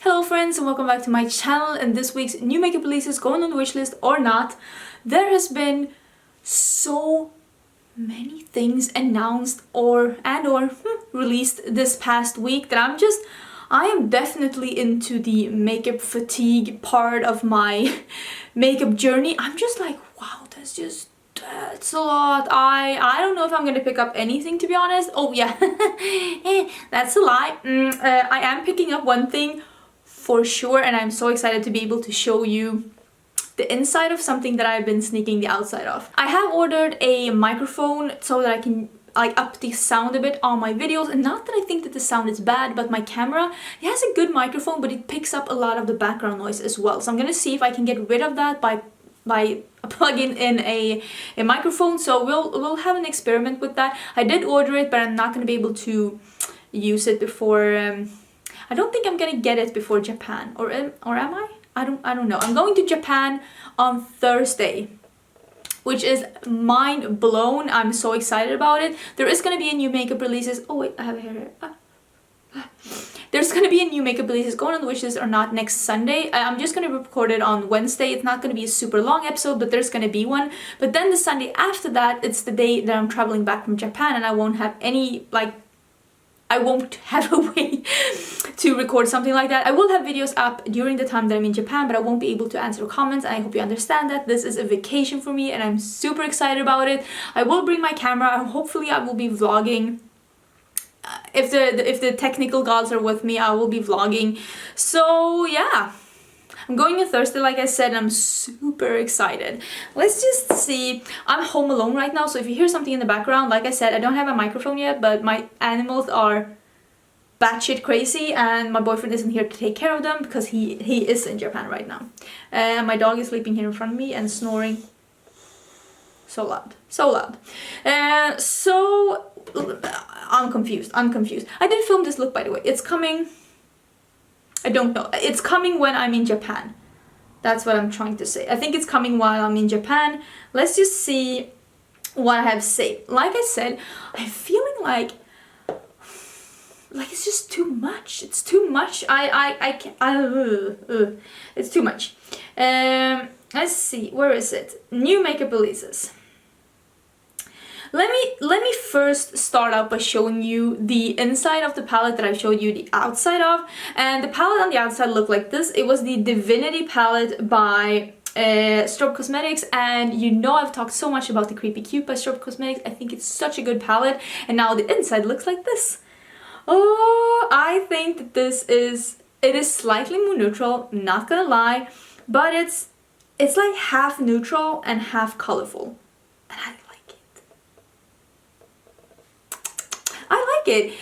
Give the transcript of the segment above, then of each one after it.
Hello friends and welcome back to my channel, and this week's new makeup releases going on the wish list or not. There has been so many things announced or released this past week that I am definitely into the makeup fatigue part of my makeup journey. I'm just like, wow, that's a lot. I don't know if I'm gonna pick up anything, to be honest. Oh yeah, that's a lie. I am picking up one thing for sure, and I'm so excited to be able to show you the inside of something that I've been sneaking the outside of. I have ordered a microphone so that I can like up the sound a bit on my videos, and not that I think that the sound is bad, but my camera, it has a good microphone, but it picks up a lot of the background noise as well. So I'm gonna see if I can get rid of that by plugging in a microphone. So we'll have an experiment with that. I did order it, but I'm not gonna be able to use it before I don't think I'm gonna get it before Japan, or am I? I don't know. I'm going to Japan on Thursday, which is mind blown. I'm so excited about it. There is gonna be a new makeup releases. Oh wait, I have a hair here. There's gonna be a new makeup releases going on the wishlist or not next Sunday. I'm just gonna record it on Wednesday. It's not gonna be a super long episode, but there's gonna be one. But then the Sunday after that, it's the day that I'm traveling back from Japan, and I won't have any I won't have a way to record something like that. I will have videos up during the time that I'm in Japan, but I won't be able to answer comments, and I hope you understand that. This is a vacation for me, and I'm super excited about it. I will bring my camera, and hopefully I will be vlogging. If the technical gods are with me, I will be vlogging. So yeah, I'm going on Thursday, like I said, and I'm super excited. Let's just see. I'm home alone right now, so if you hear something in the background, like I said, I don't have a microphone yet, but my animals are batshit crazy, and my boyfriend isn't here to take care of them because he is in Japan right now. My dog is sleeping here in front of me and snoring so loud. So I'm confused. I did film this look, by the way. It's coming. I don't know. It's coming when I'm in Japan. That's what I'm trying to say. I think it's coming while I'm in Japan. Let's just see what I have saved. Like I said, I'm feeling like it's just too much. It's too much. It's too much. Let's see. Where is it? New makeup releases. Let me first start out by showing you the inside of the palette that I showed you the outside of. And the palette on the outside looked like this. It was the Divinity Palette by Strobe Cosmetics, and you know I've talked so much about the Creepy Cute by Strobe Cosmetics. I think it's such a good palette, and now the inside looks like this. Oh, I think that it is slightly more neutral, not gonna lie, but it's like half neutral and half colorful, and I like it.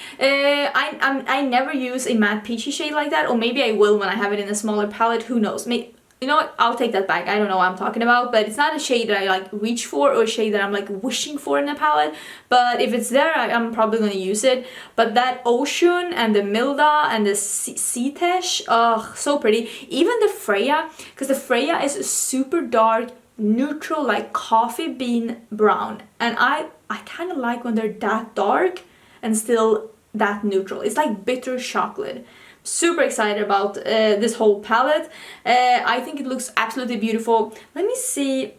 I never use a matte peachy shade like that, or maybe I will when I have it in a smaller palette. Who knows? You know what? I'll take that back. I don't know what I'm talking about, but it's not a shade that I like reach for or a shade that I'm like wishing for in a palette. But if it's there, I'm probably gonna use it. But that Ocean and the Milda and the Citesh, oh, so pretty. Even the Freya, because the Freya is super dark, neutral, like coffee bean brown, and I kind of like when they're that dark and still that neutral. It's like bitter chocolate. Super excited about this whole palette. I think it looks absolutely beautiful. Let me see.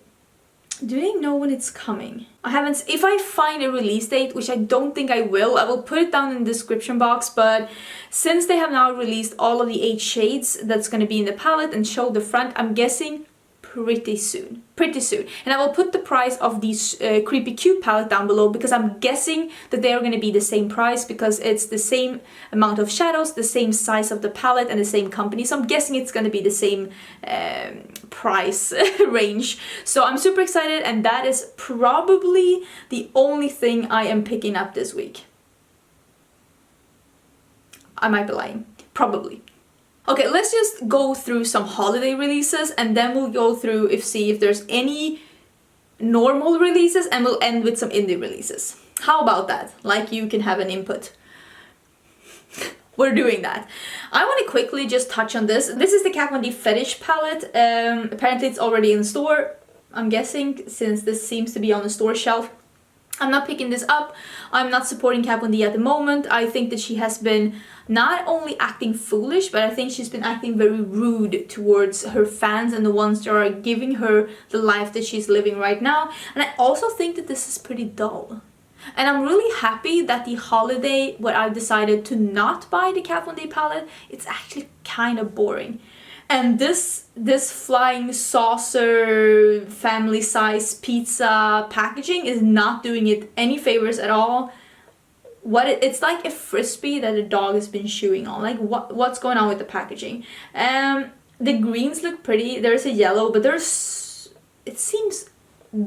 Do they know when it's coming? I haven't. If I find a release date, which I don't think I will put it down in the description box. But since they have now released all of the 8 shades that's going to be in the palette and show the front, I'm guessing pretty soon. And I will put the price of these Creepy Cute palette down below, because I'm guessing that they are going to be the same price, because it's the same amount of shadows, the same size of the palette, and the same company. So I'm guessing it's going to be the same price range. So I'm super excited, and that is probably the only thing I am picking up this week. I might be lying. Probably. Okay, let's just go through some holiday releases, and then we'll go through see if there's any normal releases, and we'll end with some indie releases. How about that? Like you can have an input. We're doing that. I want to quickly just touch on this. This is the Kat Von D Fetish palette. Apparently it's already in store, I'm guessing, since this seems to be on the store shelf. I'm not picking this up. I'm not supporting Kat Von D at the moment. I think that she has been not only acting foolish, but I think she's been acting very rude towards her fans and the ones that are giving her the life that she's living right now. And I also think that this is pretty dull. And I'm really happy that the holiday where I decided to not buy the Kat Von D palette, it's actually kind of boring. And this flying saucer family size pizza packaging is not doing it any favors at all. It's like a frisbee that a dog has been chewing on. Like what's going on with the packaging? The greens look pretty. There's a yellow, but it seems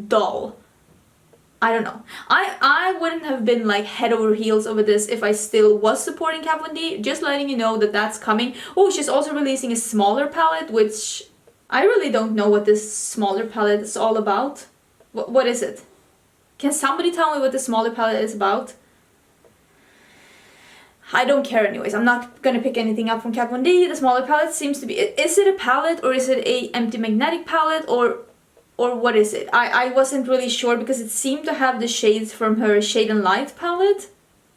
dull. I don't know. I wouldn't have been like head over heels over this if I still was supporting Kat Von D. Just letting you know that that's coming. Oh, she's also releasing a smaller palette, which I really don't know what this smaller palette is all about. What is it? Can somebody tell me what the smaller palette is about? I don't care anyways. I'm not gonna pick anything up from Kat Von D. The smaller palette seems to be... Is it a palette or is it a empty magnetic palette or what is it? I wasn't really sure because it seemed to have the shades from her Shade and Light palette.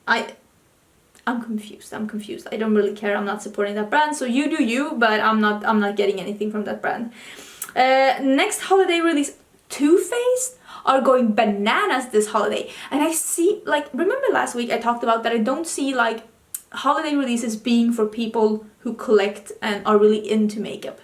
I'm confused. I don't really care. I'm not supporting that brand. So you do you, but I'm not getting anything from that brand. Next holiday release, Too Faced are going bananas this holiday. And I see, like, remember last week I talked about that I don't see like holiday releases being for people who collect and are really into makeup.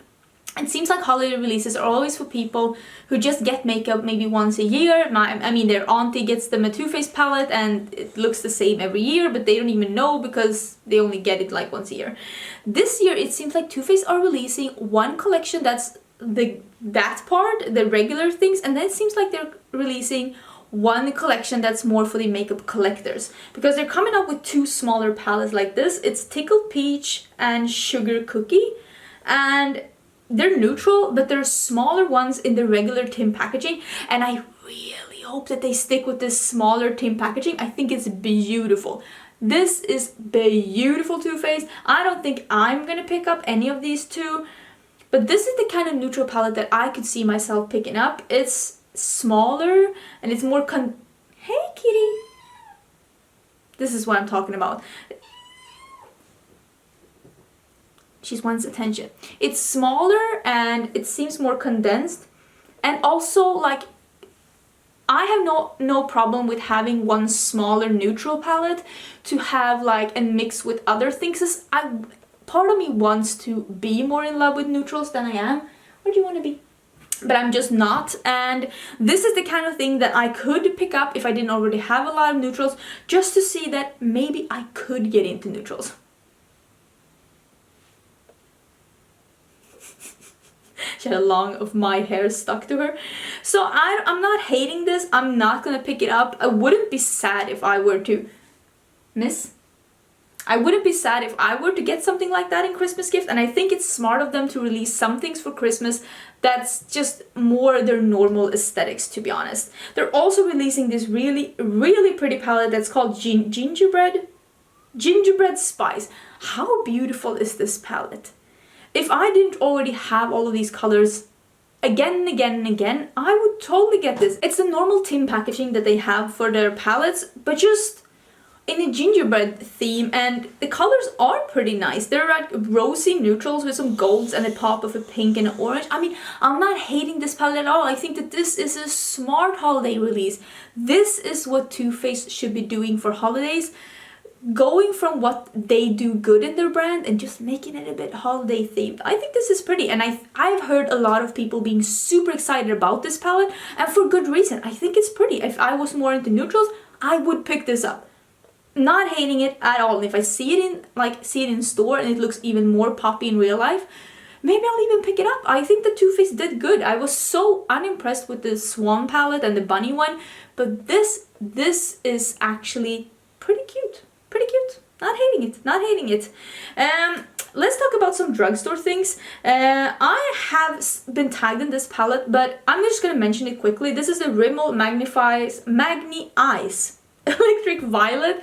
It seems like holiday releases are always for people who just get makeup maybe once a year. I mean, their auntie gets them a Too Faced palette and it looks the same every year, but they don't even know because they only get it like once a year. This year, it seems like Too Faced are releasing one collection that's that part, the regular things, and then it seems like they're releasing one collection that's more for the makeup collectors. Because they're coming up with two smaller palettes like this. It's Tickled Peach and Sugar Cookie. And they're neutral, but they're smaller ones in the regular tin packaging, and I really hope that they stick with this smaller tin packaging. I think it's beautiful. This is beautiful Too Faced. I don't think I'm gonna pick up any of these two, but this is the kind of neutral palette that I could see myself picking up. It's smaller and it's more Hey kitty! This is what I'm talking about. She wants attention. It's smaller and it seems more condensed, and also like I have no problem with having one smaller neutral palette to have like and mix with other things. Part of me wants to be more in love with neutrals than I am. Where do you want to be? But I'm just not, and this is the kind of thing that I could pick up if I didn't already have a lot of neutrals, just to see that maybe I could get into neutrals. She had a long of my hair stuck to her. So I'm not hating this. I'm not gonna pick it up. I wouldn't be sad if I were to... Miss? I wouldn't be sad if I were to get something like that in Christmas gift, and I think it's smart of them to release some things for Christmas that's just more their normal aesthetics, to be honest. They're also releasing this really, really pretty palette that's called Gingerbread Spice. How beautiful is this palette? If I didn't already have all of these colors again and again and again, I would totally get this. It's the normal tin packaging that they have for their palettes, but just in a gingerbread theme, and the colors are pretty nice. They're like rosy neutrals with some golds and a pop of a pink and an orange. I mean, I'm not hating this palette at all. I think that this is a smart holiday release. This is what Too Faced should be doing for holidays. Going from what they do good in their brand and just making it a bit holiday themed. I think this is pretty, and I've heard a lot of people being super excited about this palette, and for good reason. I think it's pretty. If I was more into neutrals, I would pick this up. Not hating it at all. And if I see it in store and it looks even more poppy in real life, maybe I'll even pick it up. I think the Too Faced did good. I was so unimpressed with the Swan palette and the bunny one, but this is actually pretty cute. Pretty cute. Not hating it. Let's talk about some drugstore things. I have been tagged in this palette, but I'm just gonna mention it quickly. This is the Rimmel Magnif'eyes Electric Violet.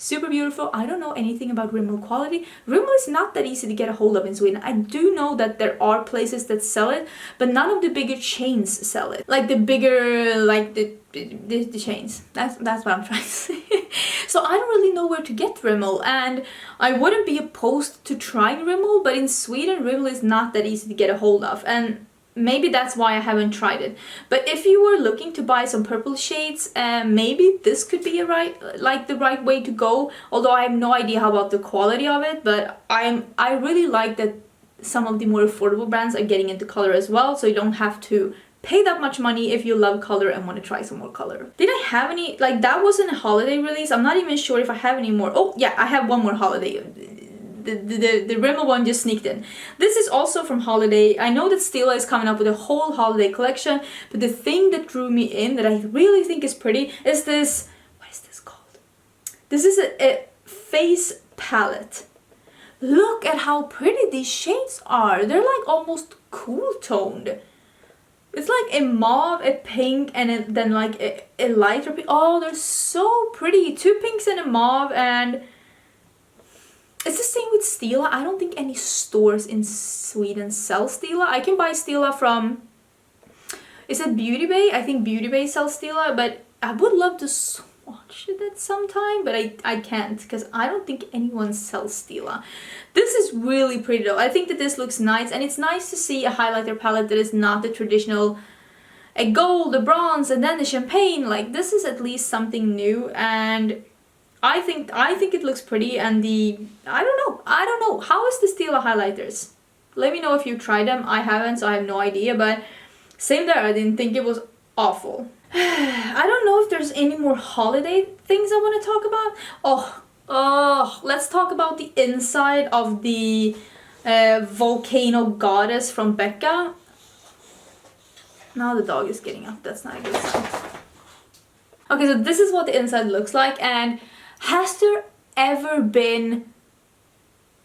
super beautiful. I don't know anything about Rimmel quality. Rimmel is not that easy to get a hold of in Sweden. I do know that there are places that sell it, but none of the bigger chains sell it. Like the bigger, like the chains. That's what I'm trying to say. So I don't really know where to get Rimmel, and I wouldn't be opposed to trying Rimmel, but in Sweden Rimmel is not that easy to get a hold of, and maybe that's why I haven't tried it. But if you were looking to buy some purple shades, maybe this could be the right way to go. Although I have no idea how about the quality of it, but I really like that some of the more affordable brands are getting into color as well, so you don't have to pay that much money if you love color and want to try some more color. Did I have any, like that wasn't a holiday release? I'm not even sure if I have any more. Oh yeah, I have one more holiday. The Rimmel one just sneaked in. This is also from holiday. I know that Stila is coming up with a whole holiday collection, but the thing that drew me in that I really think is pretty is this, what is this called? This is a face palette. Look at how pretty these shades are. They're like almost cool toned. It's like a mauve, a pink, and then like a lighter pink. Oh, they're so pretty. 2 pinks and a mauve, and it's the same with Stila. I don't think any stores in Sweden sell Stila. I can buy Stila from, is it Beauty Bay? I think Beauty Bay sells Stila, but I would love to swatch it at some time, but I can't because I don't think anyone sells Stila. This is really pretty though. I think that this looks nice, and it's nice to see a highlighter palette that is not the traditional a gold, a bronze, and then a champagne. Like this is at least something new, and I think it looks pretty. And I don't know how is the Stila highlighters? Let me know if you tried them. I haven't, so I have no idea, but same there, I didn't think it was awful. I don't know if there's any more holiday things I want to talk about. Oh, let's talk about the inside of the volcano goddess from Becca. Now the dog is getting up, that's not a good sign. Okay, so this is what the inside looks like, and has there ever been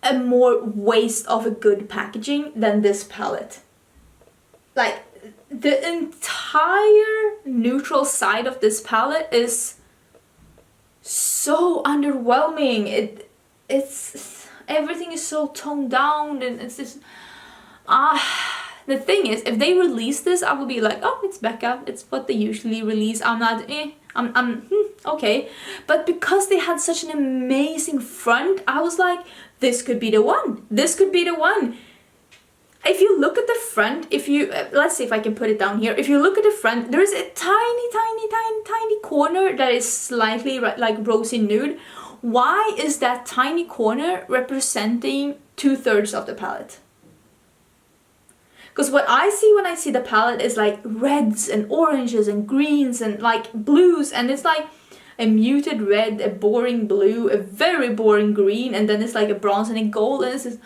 a more waste of a good packaging than this palette? Like, the entire neutral side of this palette is so underwhelming. It's everything is so toned down, and it's just the thing is, if they release this, I would be like, oh, it's Becca, it's what they usually release. I'm not okay. But because they had such an amazing front, I was like, this could be the one. This could be the one. If you look at the front, if you let's see if I can put it down here. If you look at the front, there is a tiny corner that is slightly like rosy nude. Why is that tiny corner representing 2/3 of the palette? Because what I see when I see the palette is like reds and oranges and greens and like blues, and it's like a muted red, a boring blue, a very boring green, and then it's like a bronze and a gold, and it's just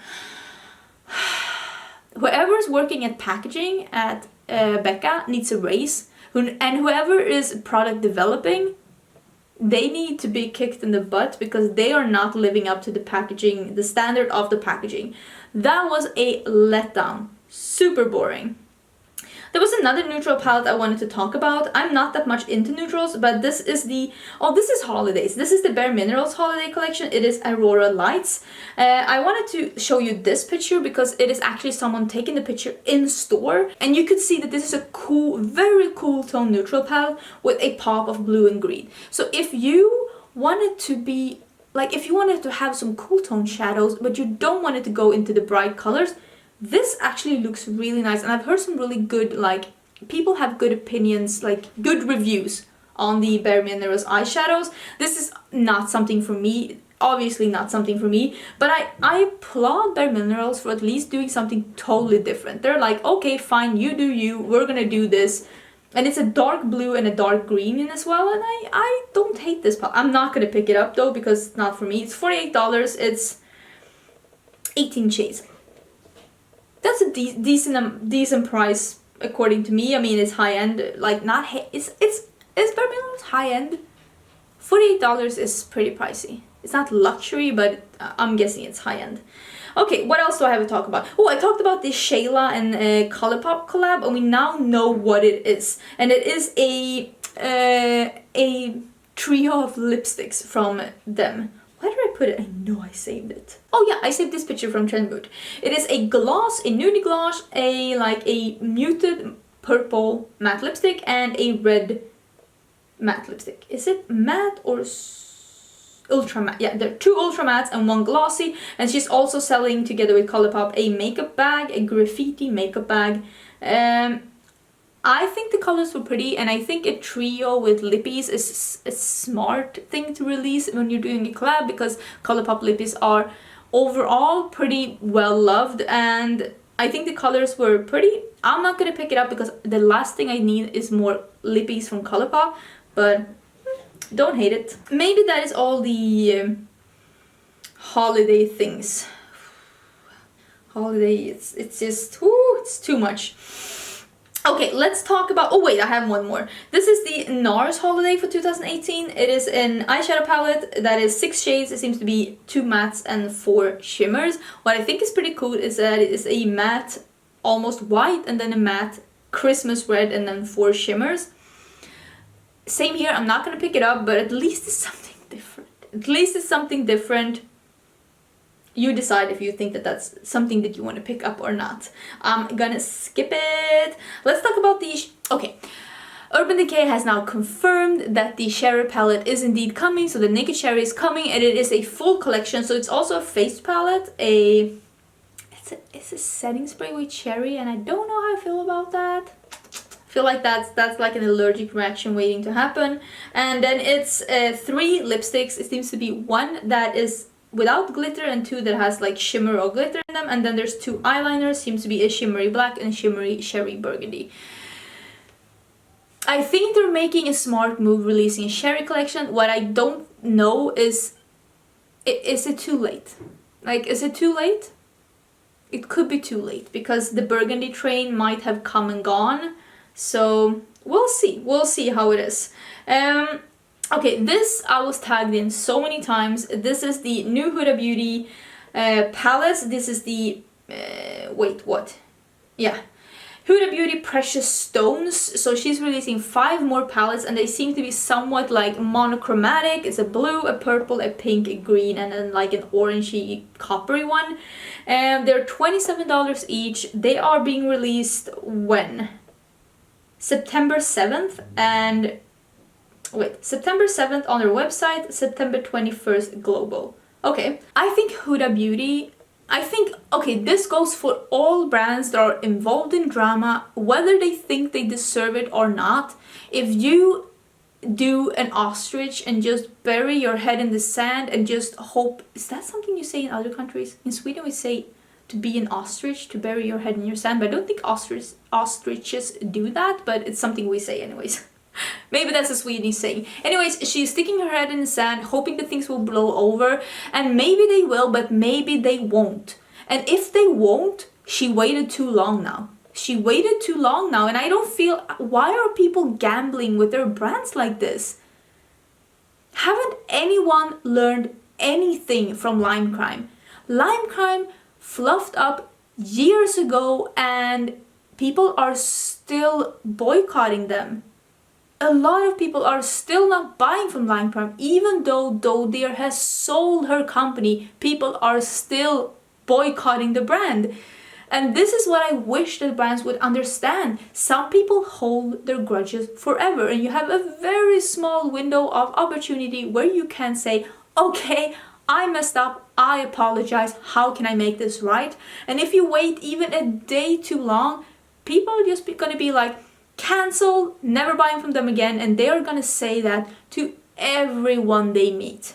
whoever's working at packaging at Becca needs a raise, and whoever is product developing, they need to be kicked in the butt because they are not living up to the packaging, the standard of the packaging. That was a letdown. Super boring. There was another neutral palette I wanted to talk about. I'm not that much into neutrals, but this is this is holidays. This is the Bare Minerals holiday collection. It is Aurora Lights. I wanted to show you this picture because it is actually someone taking the picture in store, and you could see that this is a cool, very cool tone neutral palette with a pop of blue and green. So if you wanted to be like, if you wanted to have some cool tone shadows, but you don't want it to go into the bright colors, this actually looks really nice. And I've heard some really good, like, people have good opinions, like good reviews on the Bare Minerals eyeshadows. This is not something for me, obviously not something for me, but I applaud Bare Minerals for at least doing something totally different. They're like, okay, fine, you do you, we're gonna do this. And it's a dark blue and a dark green in as well, and I don't hate this palette. I'm not gonna pick it up though because it's not for me. It's $48, it's 18 shades. That's a decent price according to me. I mean, it's high end, like not it's Bare Minerals high end. $48 is pretty pricey. It's not luxury, but I'm guessing it's high end. Okay, what else do I have to talk about? Oh, I talked about this Shayla and Colourpop collab, and we now know what it is. And it is a trio of lipsticks from them. put it? I know I saved it. Oh yeah, I saved this picture from Trendboot. It is a gloss, a nude gloss, a muted purple matte lipstick, and a red matte lipstick. Is it matte or ultra matte? Yeah, there are 2 ultra mattes and 1 glossy. And she's also selling, together with Colourpop, a makeup bag, a graffiti makeup bag. I think the colors were pretty, and I think a trio with lippies is a smart thing to release when you're doing a collab, because Colourpop lippies are overall pretty well loved, and I think the colors were pretty. I'm not gonna pick it up because the last thing I need is more lippies from Colourpop, but don't hate it. Maybe that is all the holiday things. Holiday, it's just, whoo, it's too much. Okay, let's talk about, oh wait, I have one more. This is the Norwich Holiday for 2018. It is an eyeshadow palette that is 6 shades. It seems to be 2 mattes and 4 shimmers. What I think is pretty cool is that it is a matte almost white, and then a matte Christmas red, and then 4 shimmers. Same here, I'm not gonna pick it up, but at least it's something different. At least it's something different. You decide if you think that that's something that you want to pick up or not. I'm gonna skip it. Let's talk about the... Okay. Urban Decay has now confirmed that the Cherry palette is indeed coming. So the Naked Cherry is coming, and it is a full collection. So it's also a face palette. It's a setting spray with cherry, and I don't know how I feel about that. I feel like that's like an allergic reaction waiting to happen. And then it's 3 lipsticks. It seems to be 1 that is without glitter and 2 that has like shimmer or glitter in them, and then there's 2 eyeliners, seems to be a shimmery black and shimmery cherry burgundy. I think they're making a smart move releasing a cherry collection. What I don't know is it too late? Like, is it too late? It could be too late, because the burgundy train might have come and gone, so we'll see how it is. Okay, this I was tagged in so many times. This is the new Huda Beauty palette. This is the, wait, what? Yeah, Huda Beauty Precious Stones. So she's releasing 5 more palettes, and they seem to be somewhat like monochromatic. It's a blue, a purple, a pink, a green, and then like an orangey coppery one. And they're $27 each. They are being released when? September 7th, and wait, September 7th on their website, September 21st global. Okay, I think Huda Beauty, okay, this goes for all brands that are involved in drama, whether they think they deserve it or not. If you do an ostrich and just bury your head in the sand and just hope, is that something you say in other countries? In Sweden we say to be an ostrich, to bury your head in your sand, but I don't think ostriches do that, but it's something we say anyways. Maybe that's a Swedish saying. Anyways, she's sticking her head in the sand, hoping that things will blow over, and maybe they will, but maybe they won't. And if they won't, she waited too long now. She waited too long now, and I don't feel... Why are people gambling with their brands like this? Haven't anyone learned anything from Lime Crime? Lime Crime fluffed up years ago, and people are still boycotting them. A lot of people are still not buying from Lime Crime, even though Dear has sold her company. People are still boycotting the brand. And this is what I wish that brands would understand. Some people hold their grudges forever, and you have a very small window of opportunity where you can say, okay, I messed up, I apologize, how can I make this right? And if you wait even a day too long, people are just gonna be like, cancel, never buying from them again, and they are gonna say that to everyone they meet.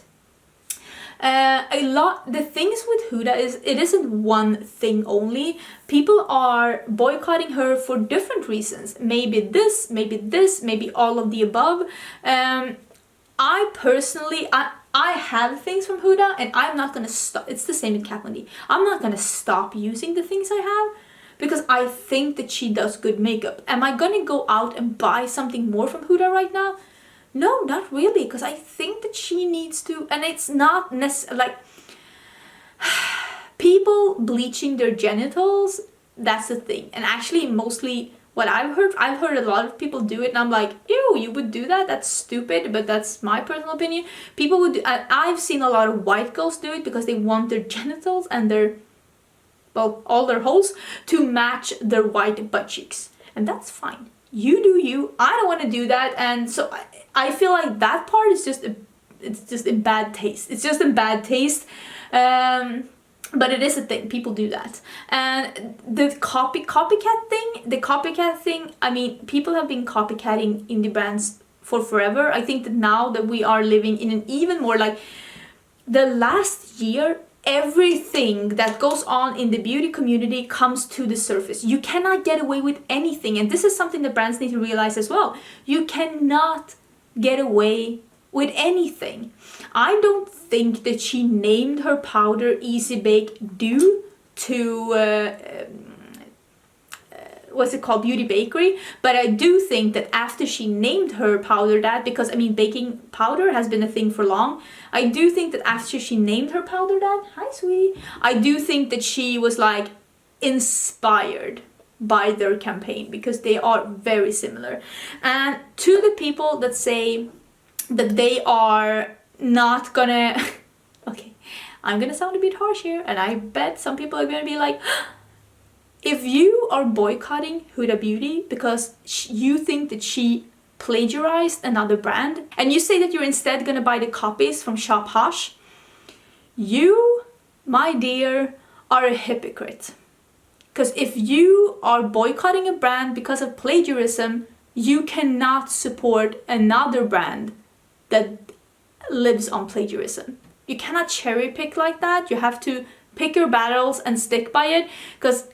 The things with Huda is, it isn't one thing only. People are boycotting her for different reasons. Maybe this, maybe all of the above. I personally, I have things from Huda, and I'm not gonna stop. It's the same with Kat Von D. I'm not gonna stop using the things I have, because I think that she does good makeup. Am I gonna go out and buy something more from Huda right now? No, not really, because I think that she needs to, and it's not necessarily like people bleaching their genitals, that's the thing. And actually mostly what I've heard a lot of people do it, and I'm like, ew, you would do that? That's stupid, but that's my personal opinion. People would do, I've seen a lot of white girls do it because they want their genitals and their, well, all their holes to match their white butt cheeks. And that's fine. You do you. I don't want to do that. And so I feel like that part is just, it's just in bad taste. It's just in bad taste. But it is a thing, people do that. And the copycat thing, I mean, people have been copycatting indie brands for forever. I think that now that we are living in an even more like, the last year, everything that goes on in the beauty community comes to the surface. You cannot get away with anything, and this is something that brands need to realize as well. You cannot get away with anything. I don't think that she named her powder Easy Bake due to what's it called, Beauty Bakery, but I do think that after she named her powder that, because I mean baking powder has been a thing for long, I do think that after she named her powder that, hi sweetie, I do think that she was like inspired by their campaign, because they are very similar. And to the people that say that they are not gonna okay, I'm gonna sound a bit harsh here, and I bet some people are gonna be like, if you are boycotting Huda Beauty because you think that she plagiarized another brand, and you say that you're instead gonna buy the copies from Shop Hosh, you, my dear, are a hypocrite. Because if you are boycotting a brand because of plagiarism, you cannot support another brand that lives on plagiarism. You cannot cherry pick like that. You have to pick your battles and stick by it, because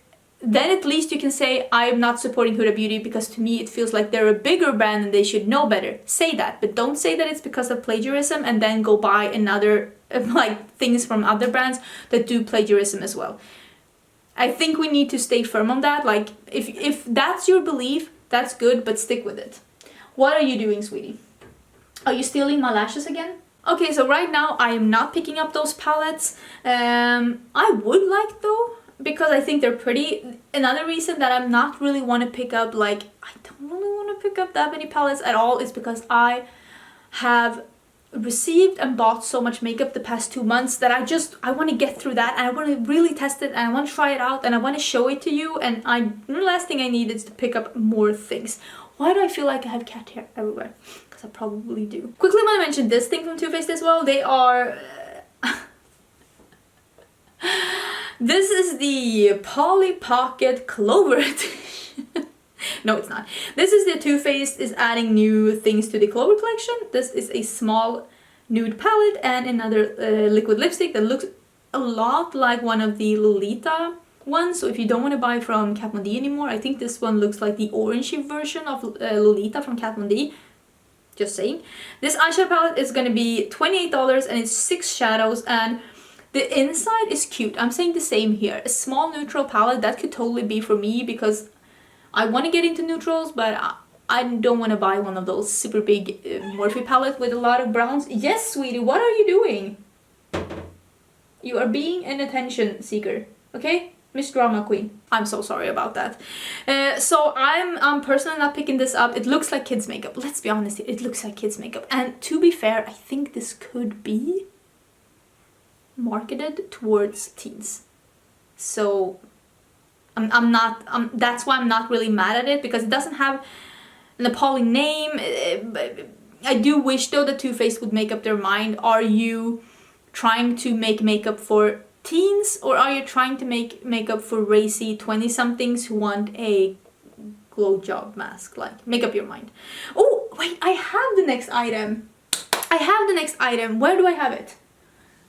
then at least you can say, I am not supporting Huda Beauty because to me it feels like they're a bigger brand and they should know better. Say that, but don't say that it's because of plagiarism and then go buy another, like, things from other brands that do plagiarism as well. I think we need to stay firm on that. Like, if that's your belief, that's good, but stick with it. What are you doing, sweetie? Are you stealing my lashes again? Okay, so right now I am not picking up those palettes. I would like though, because I think they're pretty. Another reason that I'm not really want to pick up, like, I don't really want to pick up that many palettes at all, is because I have received and bought so much makeup the past 2 months that I want to get through that, and I want to really test it, and I want to try it out, and I want to show it to you, and the last thing I need is to pick up more things. Why do I feel like I have cat hair everywhere? Because I probably do. Quickly want to mention this thing from Too Faced as well. They are this is the Polly Pocket Clover edition. No, it's not. This is the Too Faced is adding new things to the Clover collection. This is a small nude palette and another liquid lipstick that looks a lot like one of the Lolita ones. So if you don't want to buy from Kat Von D anymore, I think this one looks like the orangey version of Lolita from Kat Von D. Just saying. This eyeshadow palette is going to be $28 and it's 6 shadows, and the inside is cute. I'm saying the same here. A small neutral palette, that could totally be for me because I want to get into neutrals, but I don't want to buy one of those super big Morphe palettes with a lot of browns. Yes, sweetie, what are you doing? You are being an attention seeker, okay? Miss Drama Queen. I'm so sorry about that. So I'm personally not picking this up. It looks like kids makeup. Let's be honest, it looks like kids makeup. And to be fair, I think this could be marketed towards teens. So that's why I'm not really mad at it, because it doesn't have an appalling name. I do wish though that Too Faced would make up their mind. Are you trying to make makeup for teens, or are you trying to make makeup for racy 20-somethings who want a glow job mask? Like, make up your mind. Oh, wait, I have the next item. Where do I have it?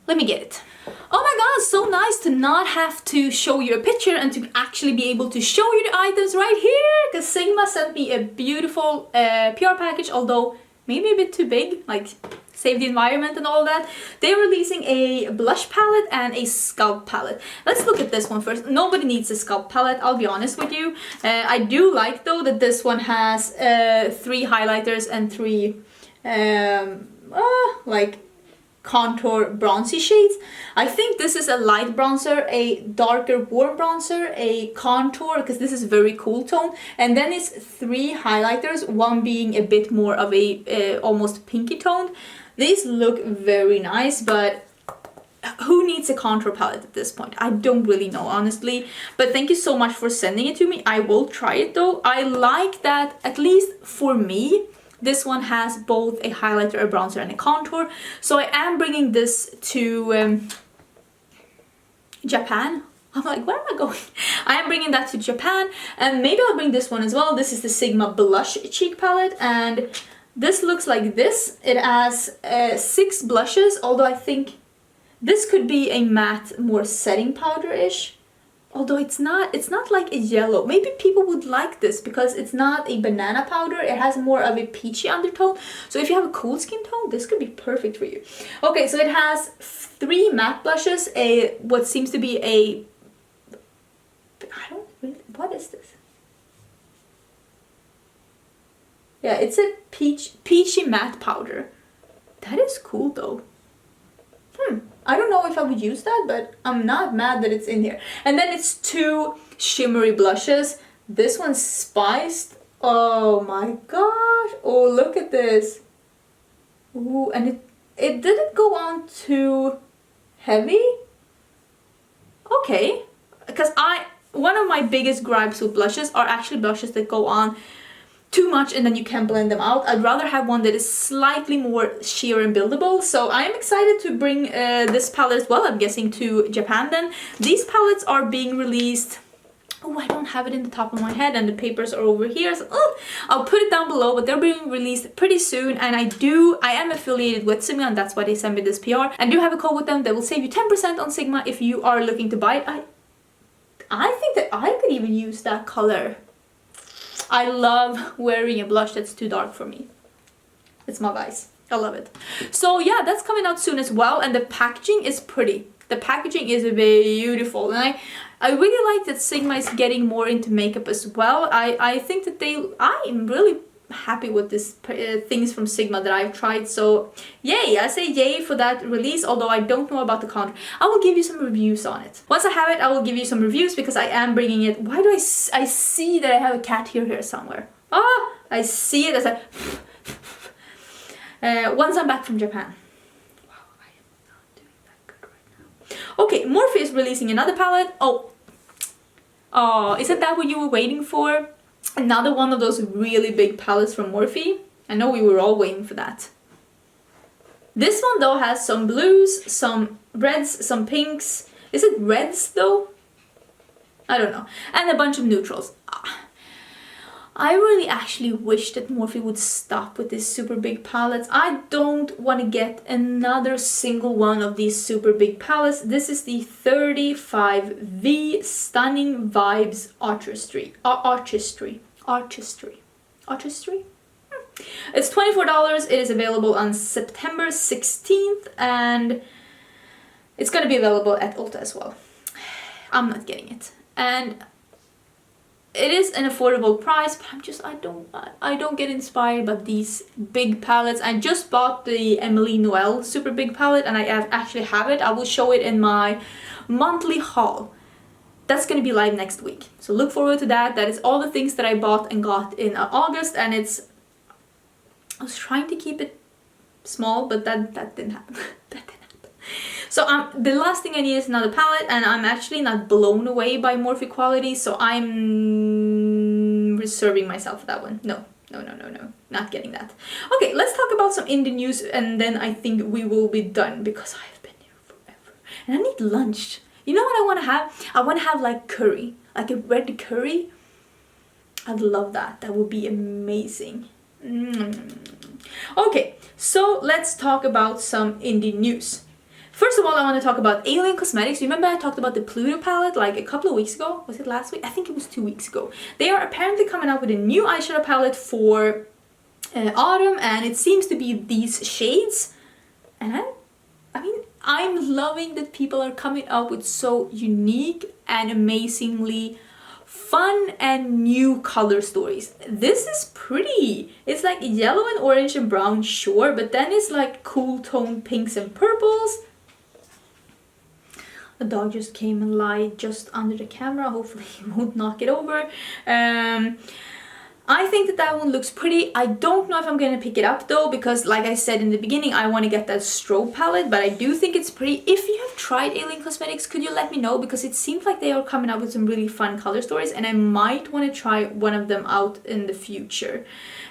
Let me get it. Oh my god, so nice to not have to show you a picture and to actually be able to show you the items right here, because Sigma sent me a beautiful PR package, although maybe a bit too big, like save the environment and all that. They're releasing a blush palette and a Sculpt palette. Let's look at this one first. Nobody needs a Sculpt palette, I'll be honest with you. I do like though that this one has 3 highlighters and 3 like contour bronzy shades. I think this is a light bronzer, a darker warm bronzer, a contour, because this is very cool tone, and then it's 3 highlighters, one being a bit more of a almost pinky toned. These look very nice, but who needs a contour palette at this point? I don't really know, honestly, but thank you so much for sending it to me. I will try it though. I like that, at least for me, this one has both a highlighter, a bronzer, and a contour. So I am bringing this to Japan. I'm like, where am I going? I am bringing that to Japan, and maybe I'll bring this one as well. This is the Sigma Blush Cheek Palette, and this looks like this. It has 6 blushes, although I think this could be a matte, more setting powder-ish. Although it's not like a yellow. Maybe people would like this because it's not a banana powder. It has more of a peachy undertone. So if you have a cool skin tone, this could be perfect for you. Okay, so it has 3 matte blushes, what seems to be a, I don't really, what is this? Yeah, it's a peachy matte powder. That is cool though. I don't know if I would use that, but I'm not mad that it's in here. And then it's 2 shimmery blushes. This one's spiced. Oh my gosh. Oh, look at this. Ooh, and it didn't go on too heavy. Okay. Because one of my biggest gripes with blushes are actually blushes that go on too much and then you can blend them out. I'd rather have one that is slightly more sheer and buildable. So I am excited to bring this palette as well, I'm guessing, to Japan then. These palettes are being released. Oh, I don't have it in the top of my head and the papers are over here. So I'll put it down below, but they're being released pretty soon. And I am affiliated with Sigma, and that's why they sent me this PR. And do have a code with them that will save you 10% on Sigma if you are looking to buy it. I think that I could even use that color. I love wearing a blush that's too dark for me. It's my vice. I love it. So yeah, that's coming out soon as well, and the packaging is pretty. The packaging is beautiful, and I really like that Sigma is getting more into makeup as well. I think that I am really happy with this things from Sigma that I've tried, so yay. I say yay for that release, although I don't know about the contour. I will give you some reviews on it. Once I have it, I will give you some reviews because I am bringing it. Why do I see that I have a cat here somewhere? Ah, I see it as a once I'm back from Japan. Wow, I am not doing that good right now. Okay, Morphe is releasing another palette. Oh, isn't that what you were waiting for? Another one of those really big palettes from Morphe. I know we were all waiting for that. This one though has some blues, some reds, some pinks. Is it reds though? I don't know. And a bunch of neutrals. I really actually wish that Morphe would stop with these super big palettes. I don't want to get another single one of these super big palettes. This is the 35V Stunning Vibes Artistry. It's $24. It is available on September 16th, and it's going to be available at Ulta as well. I'm not getting it. And it is an affordable price, but I don't get inspired by these big palettes. I just bought the Emily Noel super big palette, and I actually have it. I will show it in my monthly haul. That's gonna be live next week, so look forward to that. That is all the things that I bought and got in August, and I was trying to keep it small, but that didn't happen. That didn't happen. So the last thing I need is another palette, and I'm actually not blown away by Morphe quality, so I'm reserving myself for that one. No, not getting that. Okay, let's talk about some indie news, and then I think we will be done because I've been here forever. And I need lunch. You know what I want to have? I want to have like curry, like a red curry. I'd love that. That would be amazing. Okay, so let's talk about some indie news. First of all, I want to talk about Alien Cosmetics. Remember I talked about the Pluto palette like a couple of weeks ago? Was it last week? I think it was 2 weeks ago. They are apparently coming out with a new eyeshadow palette for autumn, and it seems to be these shades. And I mean, I'm loving that people are coming up with so unique and amazingly fun and new color stories. This is pretty. It's like yellow and orange and brown, sure, but then it's like cool toned pinks and purples. A dog just came and lied just under the camera. Hopefully he won't knock it over. I think that that one looks pretty. I don't know if I'm gonna pick it up though, because like I said in the beginning, I want to get that Strobe palette, but I do think it's pretty. If you have tried Alien Cosmetics, could you let me know? Because it seems like they are coming up with some really fun color stories, and I might want to try one of them out in the future.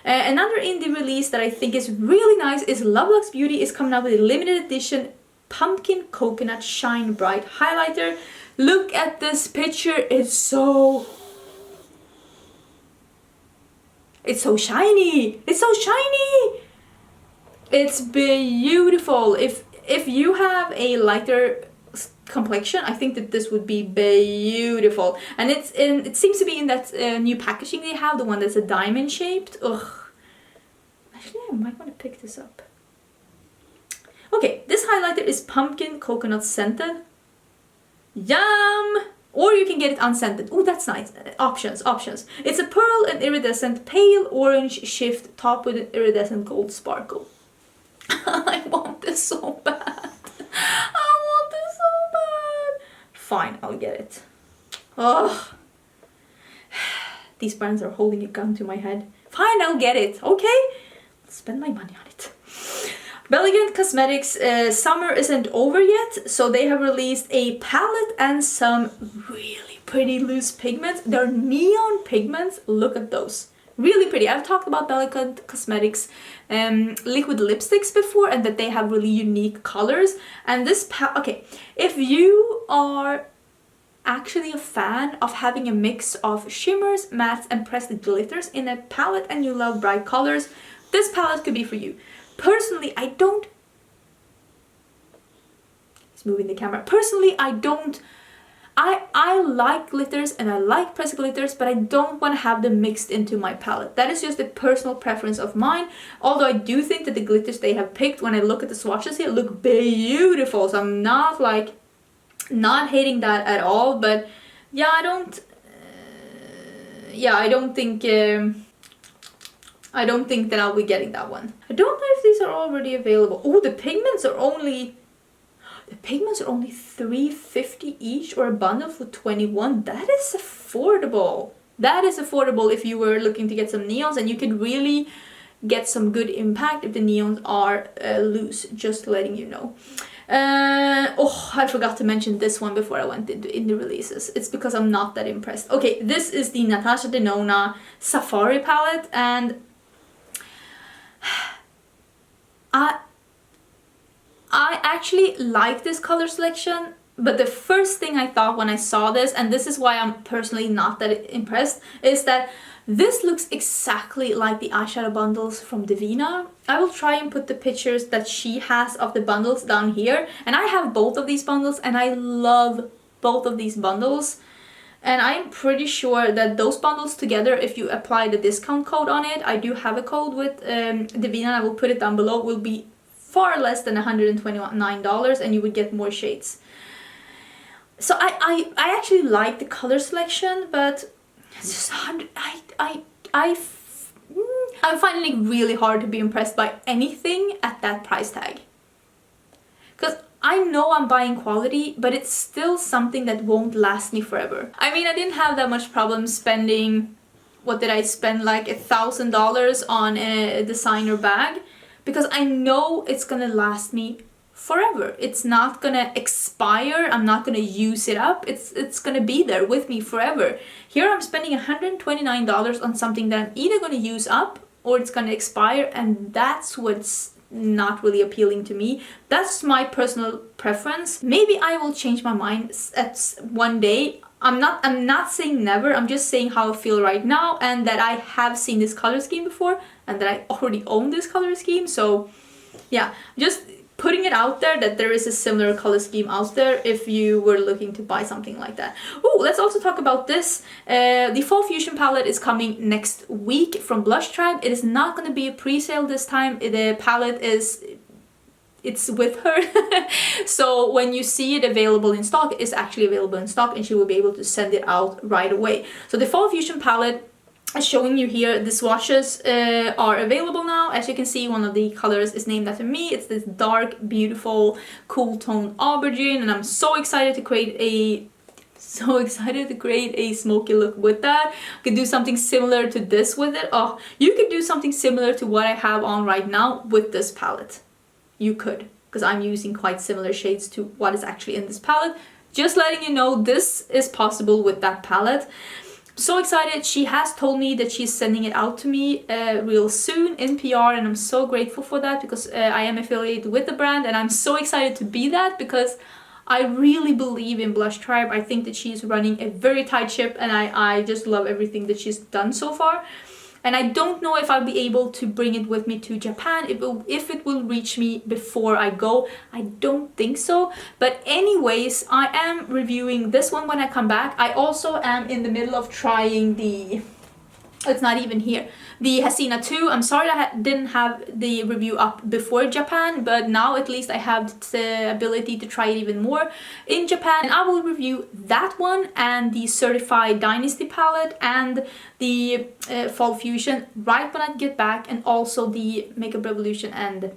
Another indie release that I think is really nice is Lovelock's Beauty is coming out with a limited edition Pumpkin Coconut Shine Bright Highlighter. Look at this picture, it's so shiny. It's so shiny. It's beautiful. If you have a lighter complexion, I think that this would be beautiful. And it seems to be in that new packaging they have, the one that's a diamond shaped. Ugh. Actually, I might want to pick this up. Okay, this highlighter is pumpkin coconut scented. Yum! Or you can get it unscented. Oh, that's nice. Options. It's a pearl and iridescent pale orange shift topped with an iridescent gold sparkle. I want this so bad. Fine, I'll get it. Ugh. These brands are holding a gun to my head. Fine, I'll get it. Okay? I'll spend my money on it. Belgian Cosmetics summer isn't over yet, so they have released a palette and some really pretty loose pigments. They're neon pigments. Look at those. Really pretty. I've talked about Belgian Cosmetics liquid lipsticks before, and that they have really unique colors. And this okay, if you are actually a fan of having a mix of shimmers, mattes, and pressed glitters in a palette, and you love bright colors, this palette could be for you. Personally, I don't... He's moving the camera. Personally, I don't... I like glitters and I like pressed glitters, but I don't want to have them mixed into my palette. That is just a personal preference of mine. Although I do think that the glitters they have picked, when I look at the swatches here, look beautiful. So I'm not like... not hating that at all, but yeah, I don't... I don't think... I don't think that I'll be getting that one. I don't know if these are already available. Oh, the pigments are only... The pigments are only $3.50 each, or a bundle for $21. That is affordable. That is affordable if you were looking to get some neons, and you could really get some good impact if the neons are loose. Just letting you know. Oh, I forgot to mention this one before I went into indie releases. It's because I'm not that impressed. Okay, this is the Natasha the Nonna Safari palette, and I actually like this color selection, but the first thing I thought when I saw this, and this is why I'm personally not that impressed, is that this looks exactly like the eyeshadow bundles from Divina. I will try and put the pictures that she has of the bundles down here, and I have both of these bundles and I love both of these bundles. And I'm pretty sure that those bundles together, if you apply the discount code on it, I do have a code with Divina, I will put it down below, will be far less than $129, and you would get more shades. So I actually like the color selection, but it's just I'm finding it really hard to be impressed by anything at that price tag. Because I know I'm buying quality, but it's still something that won't last me forever. I mean, I didn't have that much problem spending, what did I spend, like $1,000 on a designer bag, because I know it's gonna last me forever. It's not gonna expire, I'm not gonna use it up, it's gonna be there with me forever. Here I'm spending $129 on something that I'm either gonna use up or it's gonna expire, and that's what's not really appealing to me. That's my personal preference. Maybe I will change my mind at one day. I'm not saying never, I'm just saying how I feel right now, and that I have seen this color scheme before and that I already own this color scheme. So yeah, just putting it out there that there is a similar color scheme out there if you were looking to buy something like that. Oh, let's also talk about this. The Fall Fusion palette is coming next week from Blush Tribe. It is not going to be a pre-sale this time. The palette is it's with her. So when you see it available in stock, it's actually available in stock, and she will be able to send it out right away. So the Fall Fusion palette is showing you here. The swatches are available now. As you can see, one of the colors is named after me. It's this dark, beautiful, cool tone aubergine, and I'm so excited to create a smoky look with that. I could do something similar to this with it. Oh, you could do something similar to what I have on right now with this palette. You could, because I'm using quite similar shades to what is actually in this palette. Just letting you know, this is possible with that palette. So excited. She has told me that she's sending it out to me real soon in PR, and I'm so grateful for that, because I am affiliated with the brand, and I'm so excited to be that, because I really believe in Blush Tribe. I think that she's running a very tight ship, and I just love everything that she's done so far. And I don't know if I'll be able to bring it with me to Japan, if it will reach me before I go. I don't think so. But anyways, I am reviewing this one when I come back. I also am in the middle of trying the... It's not even here. The Hasina 2. I'm sorry I didn't have the review up before Japan, but now at least I have the ability to try it even more in Japan. And I will review that one and the Certified Dynasty palette and the Fall Fusion right when I get back, and also the Makeup Revolution and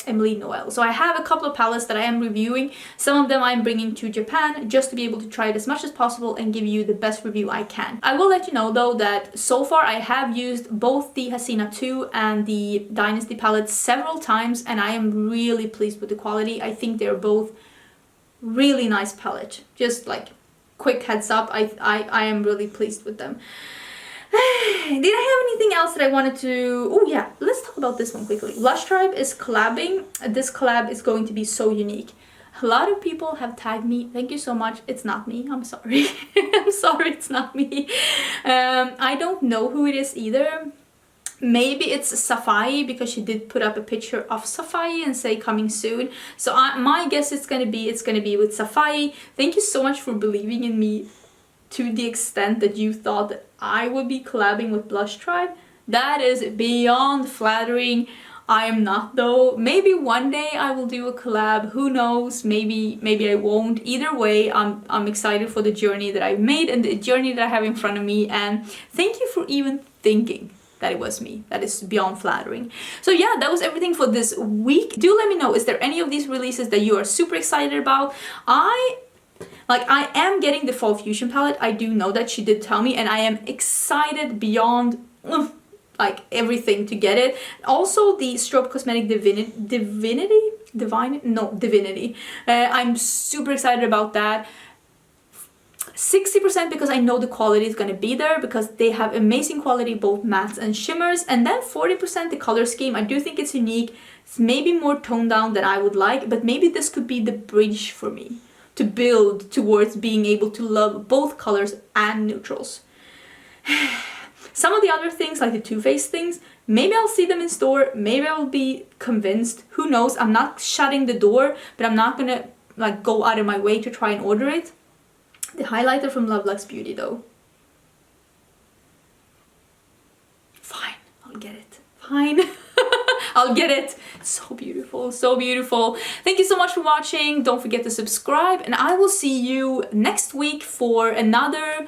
Emily Noel. So I have a couple of palettes that I am reviewing. Some of them I'm bringing to Japan just to be able to try it as much as possible and give you the best review I can. I will let you know though that so far I have used both the Hasina 2 and the Dynasty palette several times, and I am really pleased with the quality. I think they're both really nice palette. Just like quick heads up, I am really pleased with them. Did I have anything else that I wanted to... Oh yeah, let's talk about this one quickly. Blush Tribe is collabing. This collab is going to be so unique. A lot of people have tagged me. Thank you so much. It's not me. I'm sorry. I'm sorry, it's not me. I don't know who it is either. Maybe it's Safai, because she did put up a picture of Safai and say coming soon. So my guess it's gonna be with Safai. Thank you so much for believing in me to the extent that you thought that I would be collabing with Blush Tribe. That is beyond flattering. I am not though. Maybe one day I will do a collab. Who knows? Maybe I won't. Either way, I'm excited for the journey that I've made and the journey that I have in front of me. And thank you for even thinking that it was me. That is beyond flattering. So yeah, that was everything for this week. Do let me know, is there any of these releases that you are super excited about? I am getting the Fall Fusion palette. I do know that, she did tell me, and I am excited beyond like everything to get it. Also the Strobe Cosmetics Divinity. I'm super excited about that. 60% because I know the quality is going to be there, because they have amazing quality, both mattes and shimmers. And then 40% the color scheme. I do think it's unique. It's maybe more toned down than I would like, but maybe this could be the bridge for me to build towards being able to love both colors and neutrals. Some of the other things, like the Too Faced things, maybe I'll see them in store, maybe I'll be convinced, who knows. I'm not shutting the door, but I'm not gonna like go out of my way to try and order it. The highlighter from Loveluxe Beauty though. Fine, I'll get it. Fine. I'll get it. It's so beautiful, so beautiful. Thank you so much for watching. Don't forget to subscribe, and I will see you next week for another...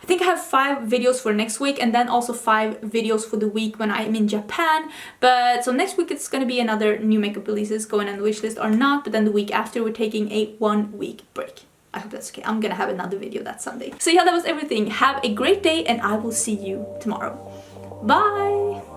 I think I have 5 videos for next week, and then also 5 videos for the week when I'm in Japan. But so next week it's gonna be another new makeup releases going on the wishlist or not, but then the week after we're taking a 1-week break. I hope that's okay. I'm gonna have another video that Sunday. So yeah, that was everything. Have a great day, and I will see you tomorrow. Bye!